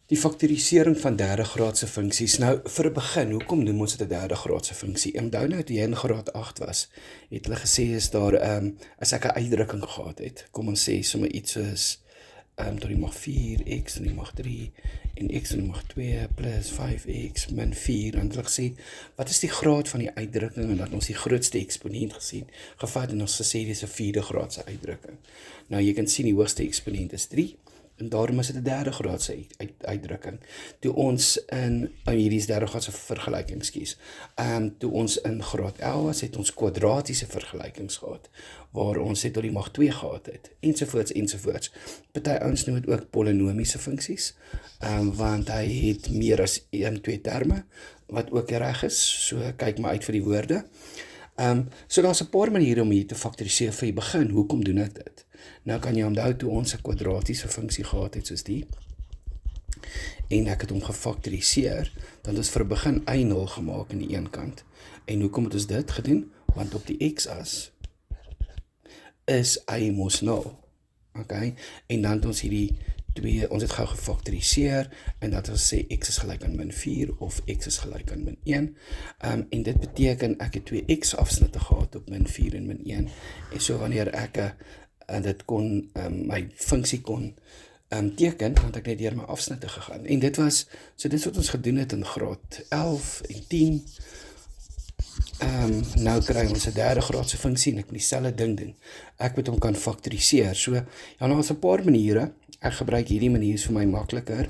Die faktorisering van derde graadse funksies. Nou, vir 'n begin, hoekom noem ons dit 'n derde graadse funksie? Onthou nou, toe jy in graad 8 was, het hulle gesê is daar, as ek 'n uitdrukking gehad het, kom ons sê sommer iets soos, tot die mag 4, x tot die mag 3, en x tot die mag 2, plus 5x min 4, dan het hulle gesê, wat is die graad van die uitdrukking, en dat ons die grootste eksponent gevat, en ons gesê, dis 'n 4de graadse uitdrukking. Nou, jy kan sien, die hoogste eksponent is 3, en daarom is dit 'n derde graadse uitdrukking. Toe ons hierdie is derde graadse vergelyking, skus. Toe ons in graad 11 was, het ons kwadratiese vergelykings gehad, waar ons het tot die mag 2 gehad het, ensovoorts, ensovoorts. Party ouens noem dit ook polynomiese funksies, want hy het meer as 2 terme, wat ook reg is, so kyk maar uit vir die woorde. So daar's 'n paar maniere om hier te faktoriseer vir die begin. Hoekom doen ek dit? Nou kan jy onthou toe ons 'n kwadratiese funksie gehad het soos die, en ek het hom gefaktoriseer, dan het ons vir 'n begin y0 gemaak aan die een kant. En hoekom het ons dit gedoen? Want op die x-as is y mos 0. Okay? En dan het ons hierdie ons het gou gefaktoriseer, en dat ons sê x is gelyk aan min 4, of x is gelyk aan min 1, en dit beteken ek het 2 x afsnitte gehad op min 4 en min 1, en so wanneer ek dit kon, my funksie kon teken, dan het ek net deur my afsnitte gegaan, en dit was, so dit is wat ons gedoen het in graad 11 en 10, nou kry ons 'n derde graadse funksie, en ek moet dieselfde ding doen, ek moet hom kan faktoriseer, so, ja, nou is 'n paar maniere, ek gebruik hierdie manier is vir my makliker,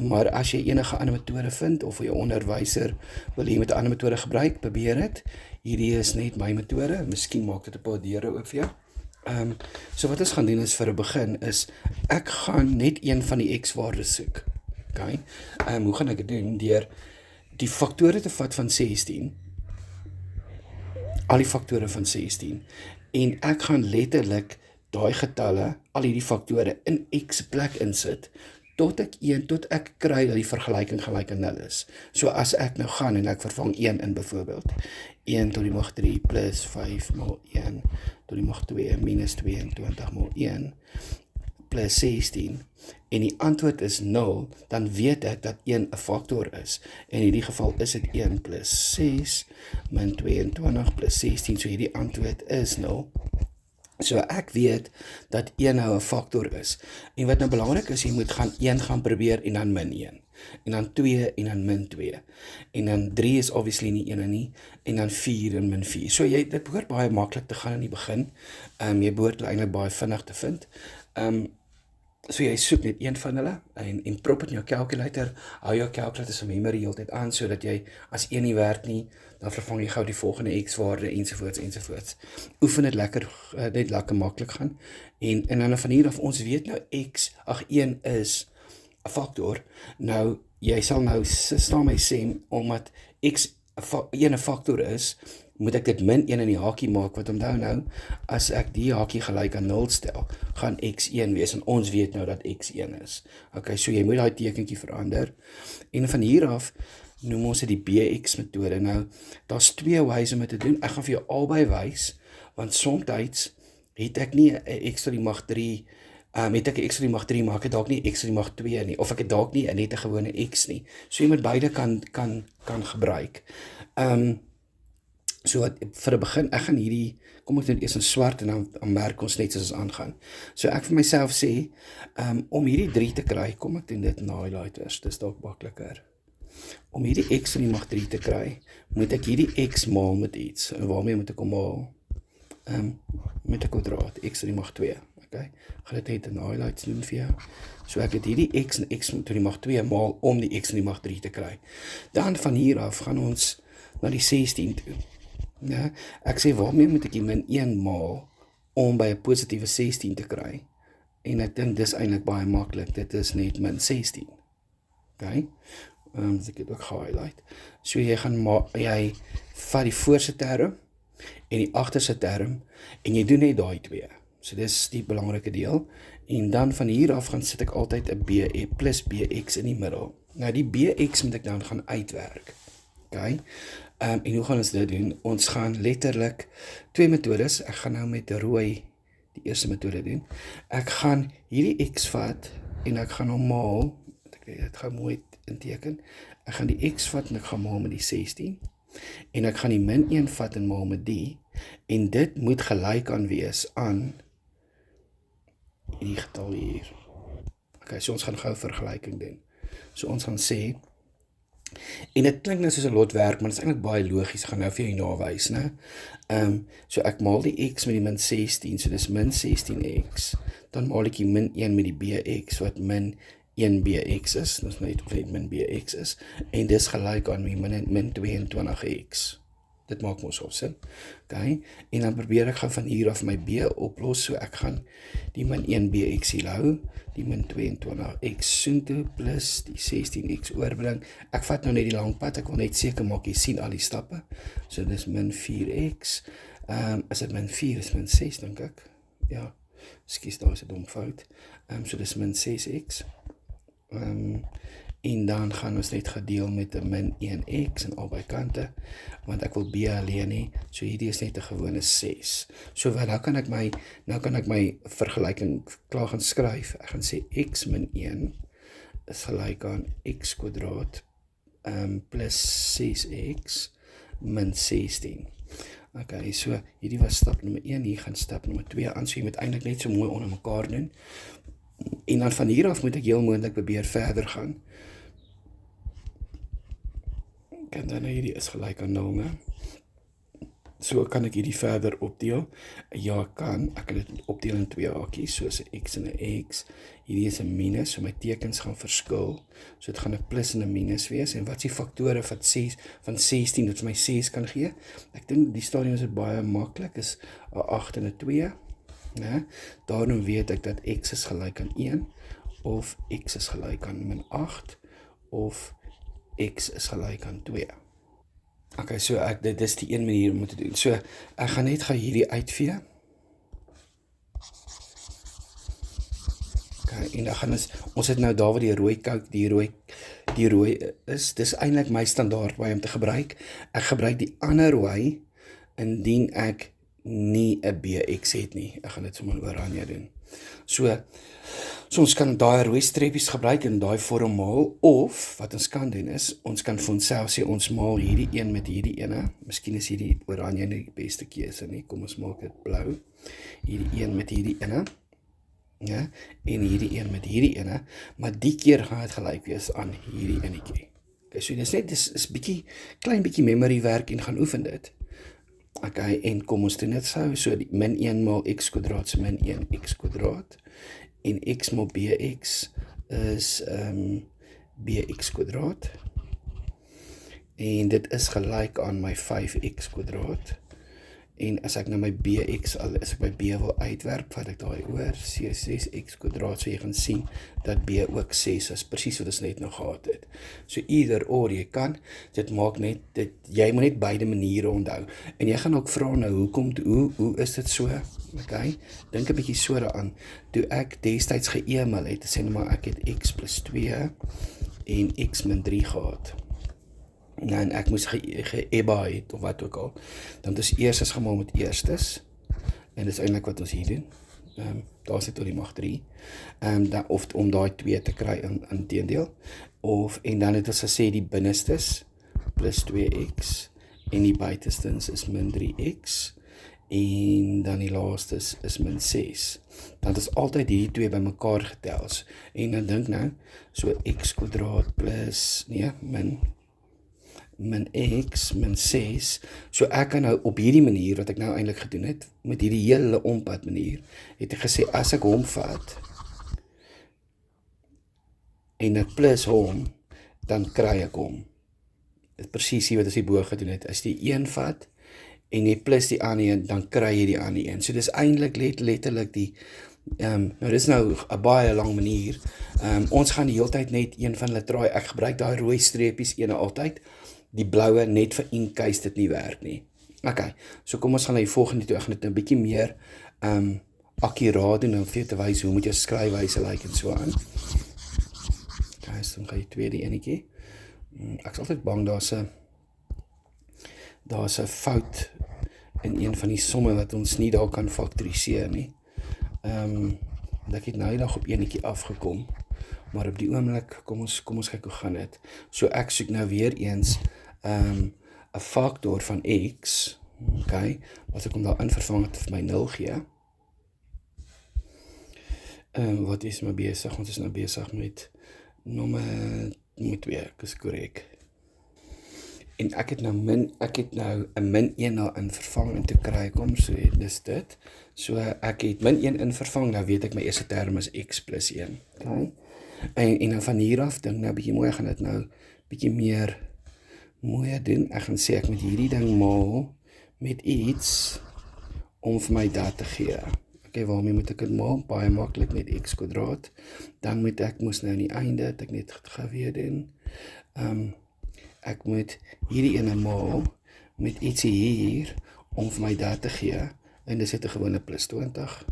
maar as jy enige ander metode vind, of jou onderwyser wil jy met 'n ander metode gebruik, probeer dit, hierdie is net my metode, miskien maak dit 'n paar deure oop vir jou. So wat ons gaan doen is vir 'n begin is, ek gaan net een van die x-waardes soek, okay? Hoe gaan ek dit doen? Deur die faktore te vat van 16, al die faktore van 16, en ek gaan letterlik daai getalle, al hierdie faktore in x plek insit, tot ek kry dat die vergelyking gelyk aan 0 is. So as ek nou gaan en ek vervang 1 in byvoorbeeld, 1 tot die mag 3 plus 5 mal 1 tot die mag 2 minus 22 mal 1 plus 16, en die antwoord is 0, dan weet ek dat 1 'n faktor is, en in hierdie geval is dit 1 plus 6 min 22 plus 16, so hierdie antwoord is 0. So ek weet dat 1 nou 'n faktor is, en wat nou belangrik is, jy moet 1 gaan probeer, en dan min 1, en dan 2, en dan min 2, en dan 3 is obviously nie 1 nie, en dan 4 en min 4, so dit behoort baie maklik te gaan in die begin, jy behoort eintlik baie vinnig te vind, so jy soek net een van hulle, en prop het in jou calculator, hou jou calculator se memory heeltyd aan, so dat jy, as een nie werk nie, dan vervang jy gou die volgende x-waarde, ensovoorts, ensovoorts. Oefen dit lekker, net lekker maklik gaan, en dan van hier af, ons weet nou 1 is 'n faktor, nou, jy sal nou staan my sê, omdat x 'n faktor is, moet ek dit min 1 in die hakie maak, wat onthou nou, as ek die hakie gelyk aan 0 stel, gaan x 1 wees, en ons weet nou dat x 1 is. Okay, so jy moet daai tekentjie verander, en van hier af, noem ons dit die BX metode. Nou, daar's 2 wyse om dit te doen, ek gaan vir jou albei wys, want soms het ek nie 'n x tot die mag 3, het ek 'n x tot die mag 3, maar ek het dalk nie x tot die mag 2 nie, of ek het dalk nie net 'n gewone x nie, so jy moet beide kan gebruik. So vir 'n begin, ek gaan hierdie, kom ek doen eers in swart, en dan merk ons net soos ons aangaan. So ek vir myself sê, om hierdie 3 te kry, kom ek doen dit in highlighters, dis dalk makliker. Om hierdie x in die mag 3 te kry, moet ek hierdie x maal met iets, en waarmee moet ek hom maal? Met 'n kwadraat, x in die mag 2, okay? Gaan dit net in highlights doen vir jou. So ek het hierdie x en x tot die mag 2 maal, om die x in die mag 3 te kry. Dan van hier af gaan ons na die 16 toe. Ja, ek sê, waarmee moet ek die min 1 maal, om by 'n positiewe 16 te kry? En ek dink dis eintlik baie maklik, dit is net min 16. Okay? Dus ek het ook gehighlight. So jy vat die voorste term, en die agterste term, en jy doen net daai 2. So dis die belangrike deel, en dan van hier af sit ek altyd 'n b plus bx in die middel. Nou die bx moet ek dan gaan uitwerk. Okay? En hoe gaan ons dit doen? Ons gaan letterlik 2 metodes, ek gaan nou met rooi die eerste metode doen. Ek gaan hierdie x vat, en ek gaan hom maal, dat ek Okay, dit gaan mooi inteken. Ek gaan die x vat en ek gaan maal met die 16. En ek gaan die min 1 vat en maal met die. En dit moet gelyk aan wees aan die getal hier. Okay, so ons gaan gou 'n vergelyking doen. So ons gaan sê, en dit klink nou soos 'n lot werk, maar dit is eintlik baie logies, ek gaan nou vir jou nawys, né? So ek maal die x met die min 16, so dis min 16x, dan maal ek die min 1 met die bx, wat min 1bx is, dis net of net min bx is, en dis gelyk aan my min 22x. Dit maak mos op sin. Okay, en dan probeer ek gaan van hier af my b oplos, so ek gaan die min 1bx hier hou, die min 22x soontoe plus die 16x oorbring. Ek vat nou net die lang pad, ek wil net seker maak jy sien al die stappe. So dis min 4x. Is dit min 4, is min 6 dink ek. Ja, skus, daar is 'n dom fout. So dis min 6x. En dan gaan ons net gedeel met 'n min 1x aan albei kante, want ek wil b alleen hê, so hierdie is net 'n gewone 6. So nou kan ek my vergelyking klaar gaan skryf. Ek gaan sê x min 1 is gelyk aan x kwadraat plus 6x min 16. Okay, so hierdie was stap nommer 1, hier gaan stap nommer 2 aan, so jy moet eintlik net so mooi onder mekaar doen. En dan van hier af moet ek heel moontlik probeer verder gaan. En dan hierdie is gelyk aan 0, né? So kan ek hierdie verder opdeel. Ja, ek kan dit opdeel in 2 hakies, soos 'n x en 'n x. Hierdie is 'n minus, so my tekens gaan verskil. So dit gaan 'n plus en 'n minus wees. En wat is die faktore van 16 wat vir my 6 kan gee? Ek dink die stadium is baie maklik, is 'n 8 en 'n 2. Ja, daarom weet ek dat x is gelyk aan 1, of x is gelyk aan min 8, of x is gelyk aan 2. Okay, so dit is die een manier om te doen. So ek gaan net hierdie uitvee. Okay, en dan gaan ons het nou daar waar die rooi kouk, die rooi is, dis eintlik my standaard wy om te gebruik. Ek gebruik die ander wy indien ek nie 'n bx het nie. Ek gaan dit sommer in oranje doen. So ons kan daai rooi streepies gebruik in daai vorm maal, of wat ons kan doen is, ons kan vir onsself sê, ons maal hierdie een met hierdie ene. Miskien is hierdie oranje nie die beste keuse nie. Kom ons maak dit blou. Hierdie een met hierdie ene. Ja, en hierdie een met hierdie ene, maar die keer gaan dit gelyk wees aan hierdie enetjie. Okay, so dis klein bietjie memory werk en gaan oefen dit. Okay, en kom ons doen dit so die min 1 maal x kwadraat is min 1x kwadraat, en x maal bx is bx kwadraat, en dit is gelyk aan my 5x kwadraat, en as ek nou my bx, as ek my b wil uitwerk, vat ek daai oor, 6x kwadraat, so jy gaan sien dat b ook 6 is, presies wat ons net nou gehad het. So either or, jy kan, dit maak net, jy moet net beide maniere onthou, en jy gaan ook vra nou, hoe is dit so? Okay, dink 'n bietjie so daaraan, toe ek destyds ge-e-mail het, sê nou maar ek het x plus 2 en x min 3 gehad, en ek moes ge-EBA het, of wat ook al, dan is eerstes gemaak met eerstes, en dit is eintlik wat ons hier doen, daar sit tot die mag 3, of om daai 2 te kry in teendeel, en dan het ons gesê die binnestes, plus 2x, en die buitestens is min 3x, en dan die laastes is min 6, dan is altyd hierdie 2 by mekaar getels, en dan dink nou, so x kwadraat plus, min x, min 6, so ek kan nou op hierdie manier, wat ek nou eintlik gedoen het, met hierdie hele ompad manier, het ek gesê, as ek hom vat, en ek plus hom, dan kry ek hom. Dit is presies hier wat ons hierbo gedoen het, as die een vat, en jy plus die ander een, dan kry jy die ander een. So dis eintlik letterlik die, nou dis nou 'n baie lang manier, ons gaan die hele tyd net een van hulle traai, ek gebruik daai rooi streepies ene altyd, die blaue net vir in case dit nie werk nie. Okay, so kom ons gaan na die volgende toe, ek gaan dit 'n bietjie meer akkuraat doen, en vir jou te wys hoe moet jou skryfwyse lyk en so aan. Okay, so dan gaan jy tweede enetjie. Ek is altyd bang daar's 'n fout in een van die somme wat ons nie daar kan faktoriseer nie. Ek het nou die dag op enetjie afgekom, maar op die oomblik, kom ons kyk hoe gaan dit. So ek soek nou weer eens 'n faktor van x, okay, wat ek om daar in vervang het vir my 0 gee. Wat is my besig? Ons is nou besig met nommer 2, ek is korrek. En ek het nou 'n min 1 daarin vervang en toe kry ek hom, so dis dit. So ek het min 1 in vervang, nou weet ek my eerste term is x plus 1. Okay? En dan van hier af, dink nou bietjie mooi, gaan dit nou bietjie meer mooi doen. Ek gaan sê ek moet hierdie ding maal met iets om vir my dat te gee. Okay, waarmee moet ek dit maal? Baie maklik met x kwadraat. Dan moet ek moes nou aan die einde, het ek net geweet doen. Ek moet hierdie ene maal met ietsie hier om vir my dat te gee. En dis het 'n gewone plus 20.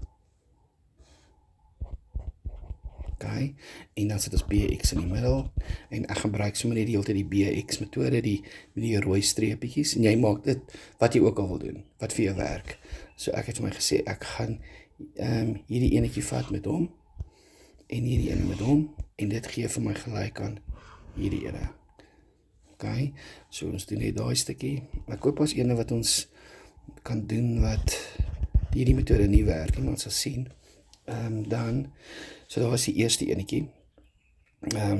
Okay, en dan sit ons bx in die middel. En ek gebruik sommer net die hele tyd die bx metode, met die rooi streepietjies. En jy maak dit wat jy ook al wil doen, wat vir jou werk. So ek het vir my gesê, ek gaan hierdie enetjie vat met hom, en hierdie ene met hom, en dit gee vir my gelyk aan hierdie ene. Okay, so ons doen net daai stukkie. Ek koop as ene wat ons kan doen wat hierdie metode nie werk, en ons sal sien. So daar was die eerste enetjie.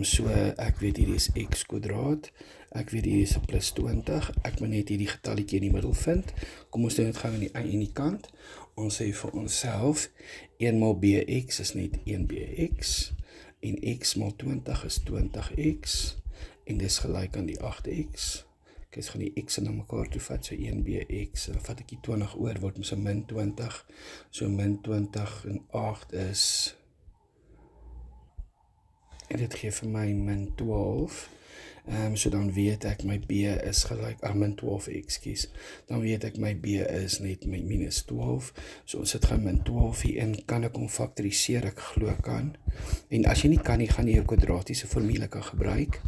So ek weet hierdie is x kwadraat, ek weet hierdie is plus 20, ek moet net hierdie getalletjie in die middel vind. Kom ons doen dit gou aan die kant. Ons sê vir onsself, 1 maal bx is net 1bx, en x maal 20 is 20x, en dis gelyk aan die 8x. Ek gaan die x na mekaar toe vat, so 1bx, dan vat ek die 20 oor, word ons min 20, so min 20 en 8 is, en dit gee vir my min 12, so dan weet ek my b is gelyk, min 12, ekskuus, dan weet ek my b is net my minus 12, so ons sit gaan min 12 hierin, kan ek hom faktoriseer, ek glo kan, en as jy nie kan, jy gaan die kwadratiese formule kan gebruik,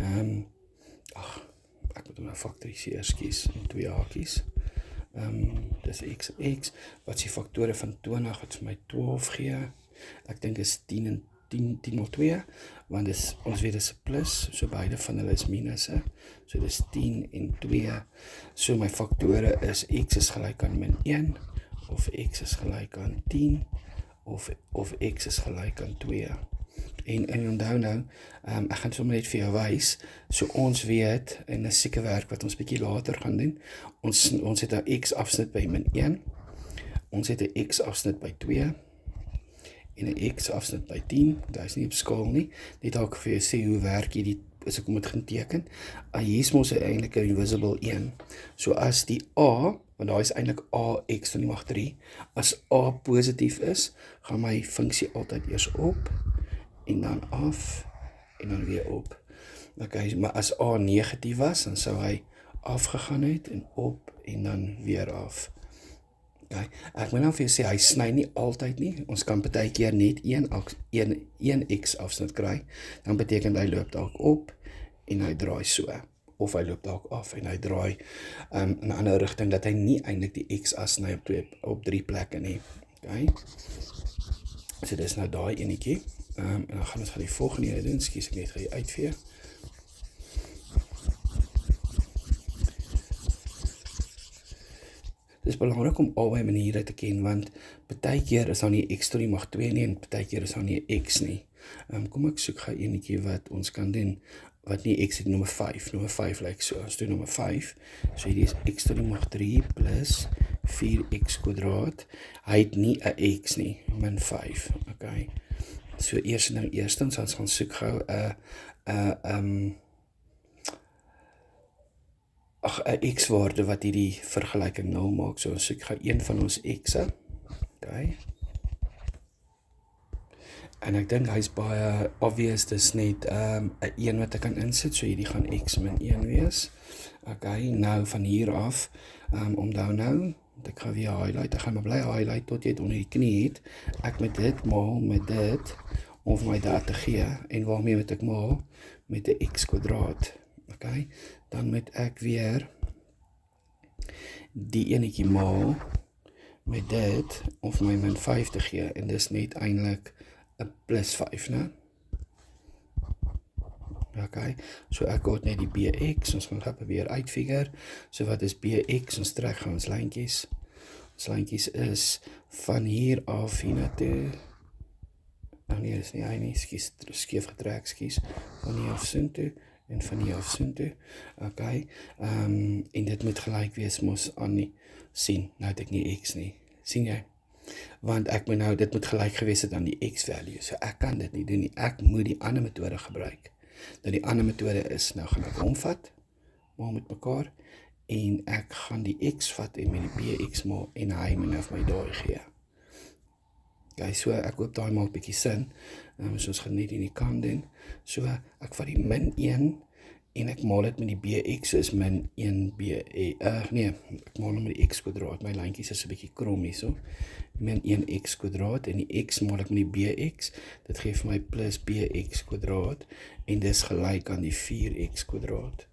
ek moet hom nou faktoriseer, ekskuus, in 2 hakies, dis x, wat is die faktore van 20, wat vir my 12 gee, ek dink is 10 maal 2, want ons weet dis 'n plus, so beide van hulle is minusse, so dis 10 en 2, so my faktore is x is gelyk aan min 1, of x is gelyk aan 10, of x is gelyk aan 2, en onthou nou, ek gaan sommer net vir jou wys, so ons weet, en dis seker werk wat ons bietjie later gaan doen, ons het 'n x afsnit by min 1, ons het 'n x afsnit by 2, en 'n x afsnit by 10, daar is nie op skaal nie, net ook vir jou sê hoe werk hierdie, as ek om het gaan teken, hier is ons eintlik 'n invisible 1, so as die a, want daar is eintlik ax van die mag 3, as a positief is, gaan my funksie altyd eers op, en dan af, en dan weer op, okay, maar as a negatief was, dan sou hy afgegaan het, en op, en dan weer af. Okay. Ek moet nou vir jou sê, hy sny nie altyd nie, ons kan partykeer net 1 x afsnit kry, dan beteken hy loop dalk op, en hy draai so, of hy loop dalk af, en hy draai in 'n ander rigting, dat hy nie eintlik die x as sny op 3 plekke nie, okay, so dis nou daai enetjie, en dan gaan ons die volgende ene doen, skies ek net gaan uitvee, dit is belangrik om albei maniere te ken, want partykeer is daar nie x tot die mag 2 nie, en partykeer is daar nie x nie. Kom ek soek gou enetjie wat ons kan doen, wat nie x het, nommer 5. Nommer 5 lyk so, ons doen nommer 5. So hierdie is x tot die mag 3 plus 4x kwadraat. Hy het nie 'n x nie, min 5. Okay. So eerstens, ons gaan soek gou 'n x-waarde wat hierdie vergelyking 0 maak, so ons soek gou een van ons x'e, okay, en ek dink hy is baie obvious, dis net 'n 1 wat ek kan insit, so hierdie gaan x min 1 wees, okay, nou van hier af, onthou nou, ek gaan weer highlight, ek gaan maar bly highlight tot jy het onder die knie het, ek moet dit maal met dit, om vir my dat te gee, en waarmee moet ek maal? Met 'n x kwadraat, okay, dan moet ek weer die enetjie maal met dit, of my min 5 te gee, en dis net eintlik 'n plus 5, né? Okay, so ek het net die bx, ons gaan probeer uitfigure. So wat is bx? Ons trek gaan ons lijntjies. Ons lijntjies is van hier af hier na toe. Nee, dis nie hy nie, skeef getrek, van hier af sin toe, en van hier af sin toe, okay, en dit moet gelyk wees mos aan die, sien, nou het ek nie x nie, sien jy, want ek moet nou, dit moet gelyk gewees het aan die x value, so ek kan dit nie doen nie, ek moet die ander metode gebruik, nou die ander metode is, nou gaan ek omvat, maal met mekaar, en ek gaan die x vat, en met die bx maal, en hy moet nou vir my daai gee. Okay, so ek hoop daai maak bietjie sin, so ons gaan net in die kant doen, so ek vat die min 1, en ek maal dit met die bx is min 1 nee, ek maal met die x kwadraat, my lijntjies is 'n bietjie krom hier so, min 1x kwadraat, en die x maal ek met die bx, dit gee vir my plus bx kwadraat, en dis gelyk aan die 4x kwadraat.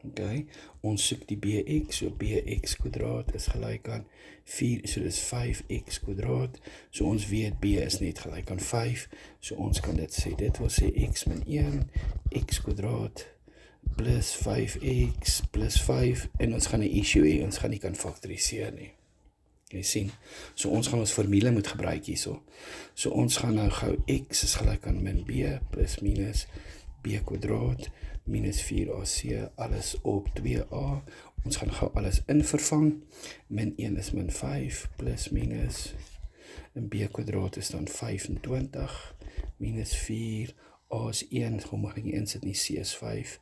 Okay, ons soek die bx, so bx kwadraat is gelyk aan 4, so dis 5x kwadraat, so ons weet b is net gelyk aan 5, so ons kan dit sê, dit wil sê x min 1, x kwadraat, plus 5x, plus 5, en ons gaan 'n issue hê, ons gaan nie kan faktoriseer nie. Jy sien, so ons gaan ons formule moet gebruik hierso, so ons gaan nou gou x is gelyk aan min b, plus minus b kwadraat, minus 4ac, alles op 2a, ons gaan gou alles invervang, min 1 is min 5, plus minus, en b kwadraat is dan 25, minus 4, a is 1, kom mag ek nie insit nie, c is 5,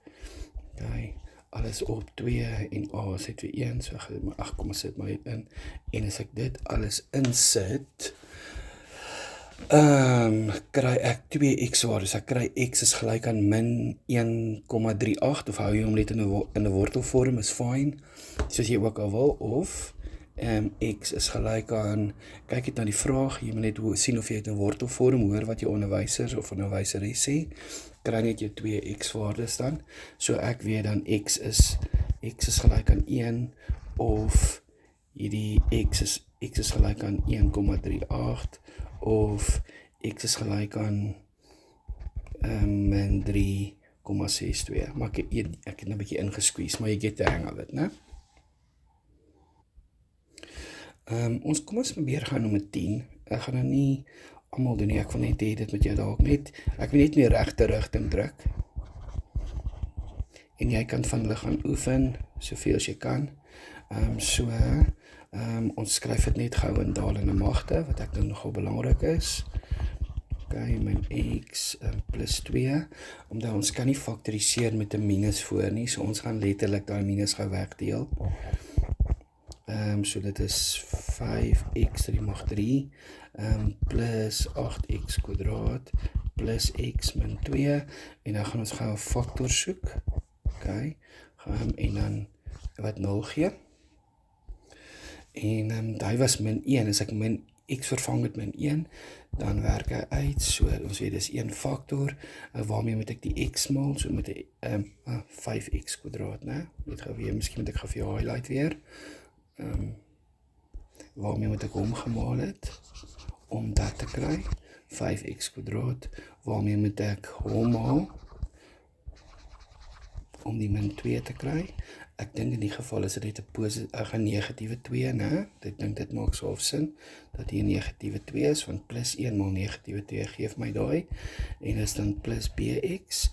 okay, alles op 2, en a is het weer 1, so ag, kom ons sit maar in, en as ek dit alles insit, kry ek 2x waardes, ek kry x is gelyk aan min 1,38, of hou jy hom net in 'n wortelvorm, is fine, soos jy ook al wil, of x is gelyk aan, kyk het na die vraag, jy moet net sien of jy het 'n wortelvorm, hoor wat jou onderwyser of onderwyseres sê, kry net jou 2x waardes dan, so ek weet dan x is gelyk aan 1, of hierdie x is gelyk aan 1,38, of x is gelyk aan min 3,62. Maar ek het nou 'n bietjie ingesqueeze, maar jy get the hang of it, né? Kom ons probeer gaan met 10. Ek gaan nou nie almal doen nie, ek wil net hê dit met jou dalk net, ek wil net in die regte rigting druk. En jy kan van hulle gaan oefen, soveel as jy kan. Ons skryf dit net gou in dalende magte, wat ek dink nogal belangrik is. Okay, min x plus 2, omdat ons kan nie faktoriseer met 'n minus voor nie, so ons gaan letterlik daai minus gou wegdeel. So dit is 5x 3 mag 3, plus 8x kwadraat, plus x min 2, en dan gaan ons gou 'n faktor soek, okay, en dan wat 0 gee, en die was min 1, as ek x vervang met min 1, dan werk hy uit, so ons weet dis 1 faktor, waarmee moet ek die x maal, so met 5x kwadraat, né, net gou weer, miskien moet ek gou vir jou highlight weer, waarmee moet ek hom gemaal het, om dat te kry, 5x kwadraat, waarmee moet ek hom maal, om die min 2 te kry. Ek dink in die geval is dit 'n negatiewe 2, né? Ek dink dit maak so sin, dat hier negatiewe 2 is, want plus 1 maal negatiewe 2 geef my daai, en is dan plus bx.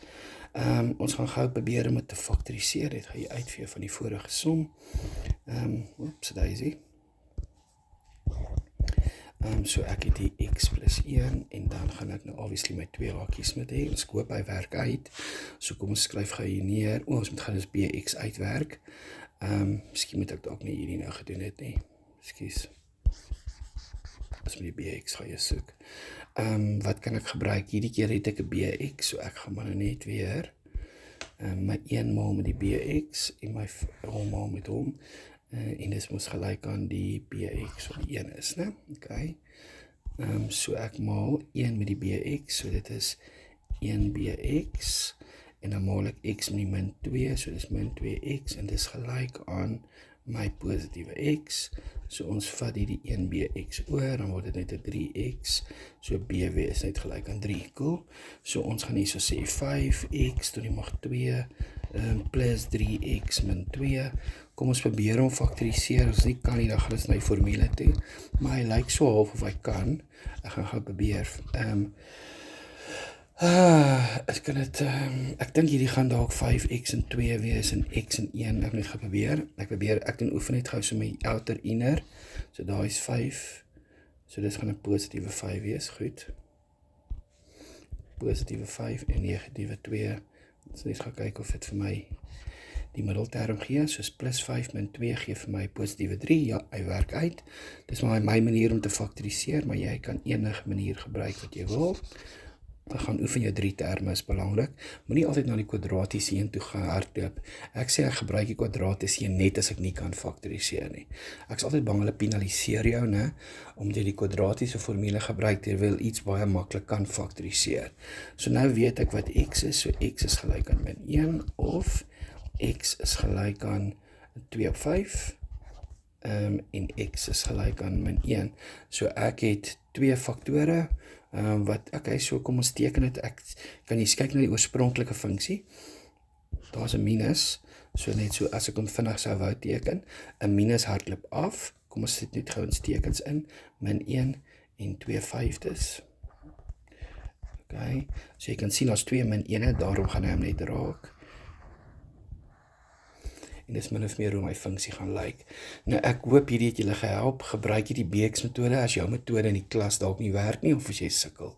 Ons gaan gou probeer om dit te faktoriseer, dit gaan jy uitvee van die vorige som. Oeps, daisy. So ek het die x plus 1, en dan gaan ek nou obviously my 2 hakies met hê, ons hoop hy werk uit, so kom ons skryf gou hier neer, ons moet gaan dus bx uitwerk, miskien moet ek dalk nie hierdie nou gedoen het nie, ekskuus, as met die bx ga jy soek, wat kan ek gebruik, hierdie keer het ek 'n bx, so ek gaan maar nou net weer, my 1 maal met die bx, en my hom maal met hom, en dit moes gelyk aan die bx wat die 1 is, né? Okay. So ek maal 1 met die bx, so dit is 1 bx, en dan maal ek x met die min 2, so dit is min 2x, en dit is gelyk aan my positiewe x, so ons vat hierdie 1bx oor, dan word dit net 'n 3x, so bw is net gelyk aan 3, cool, so ons gaan hier so sê 5x tot die mag 2, plus 3x min 2, kom ons probeer om faktoriseer, as nie kan nie, dan gaan ons na die formule toe, maar hy lyk so half of hy kan, ek gaan gou probeer, ek dink hierdie gaan dalk 5x en 2 wees en x en 1, ek moet gaan probeer, ek doen oefen net gou so my outer inner, so daar is 5, so dit gaan 'n positiewe 5 wees, goed, positiewe 5 en negatiewe 2, so net gaan kyk of dit vir my die middelterm gee, soos plus 5 min 2 gee vir my positiewe 3, ja, hy werk uit, dis maar my manier om te faktoriseer, maar jy kan enige manier gebruik wat jy wil, dan gaan oefen jou 3 terme is belangrik, moenie altyd na die kwadratiese een toe gaan hardloop, ek sê ek gebruik die kwadratiese een net as ek nie kan faktoriseer nie, ek is altyd bang hulle penaliseer jou, ne, omdat jy die kwadratiese formule gebruik, terwyl iets baie maklik kan faktoriseer, so nou weet ek wat x is, so x is gelyk aan min 1, of x is gelyk aan 2 op 5, en x is gelyk aan min 1, so ek het 2 faktore, so kom ons teken dit, kan jy kyk na die oorspronklike funksie, daar is 'n minus, so net so as ek hom vinnig sou wou teken, 'n minus hardloop af, kom ons sit net gou ons tekens in, min 1 en 2 vyfdes, okay, so jy kan sien as 2 min 1, daarom gaan hy hom net raak, en dis min of meer hoe my funksie gaan lyk. Nou ek hoop hierdie het julle gehelp, gebruik hierdie BX metode as jou metode in die klas dalk nie werk nie, of as jy sukkel.